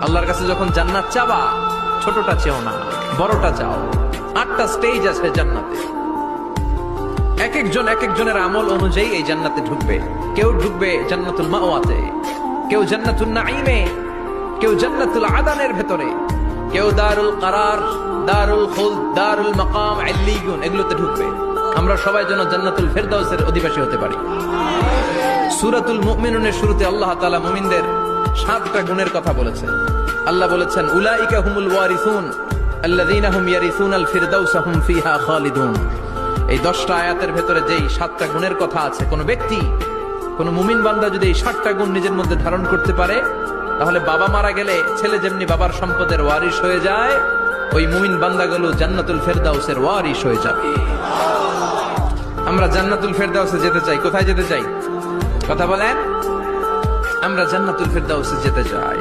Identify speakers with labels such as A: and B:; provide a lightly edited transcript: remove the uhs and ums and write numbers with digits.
A: আল্লাহর কাছে যখন জান্নাত চাবা, ছোটটা চেও না, বড়টা চাও। 8টা স্টেজ আছে জান্নাতে। এক একজনের আমল অনুযায়ী এই জান্নাতে ঢুকবে। কেউ ঢুকবে জান্নাতুল মাওয়াতে, কেউ জান্নাতুল নাঈমে, কেউ জান্নাতুল আদানের ভেতরে, কেউ দারুল কারার, দারুল খুলদ, দারুল মাকাম, ইল্লিয়ুন এগুলোতে ঢুকবে। আমরা সবাই যেন জান্নাতুল ফেরদাউসের অধিবাসী হতে পারি। সূরাতুল মুমিনুনের শুরুতে আল্লাহ তাআলা মুমিনদের 7টা গুণের কথা বলেছেন। আল্লাহ বলেছেন, উলাইকা হুমুল ওয়ারিসুন আল্লাযীনা হুম ইয়ারিসুনাল ফিরদাউসা হুম ফিহা খালিদুন। এই 10টা আয়াতের ভেতরে যেই 7টা গুণের কথা আছে, কোন ব্যক্তি, কোন মুমিন বান্দা যদি এই 7টা গুণ নিজের মধ্যে ধারণ করতে পারে, তাহলে বাবা মারা গেলে ছেলে যেমনি বাবার সম্পদের ওয়ারিশ হয়ে যায়, ওই মুমিন বান্দাগুলো জান্নাতুল ফেরদাউসের ওয়ারিশ হয়ে যাবে। আমরা জান্নাতুল ফেরদাউসে যেতে চাই। কোথায় যেতে চাই? কথা বলেন। আমরা জান্নাতুল ফেরদাউসে যেতে চাই।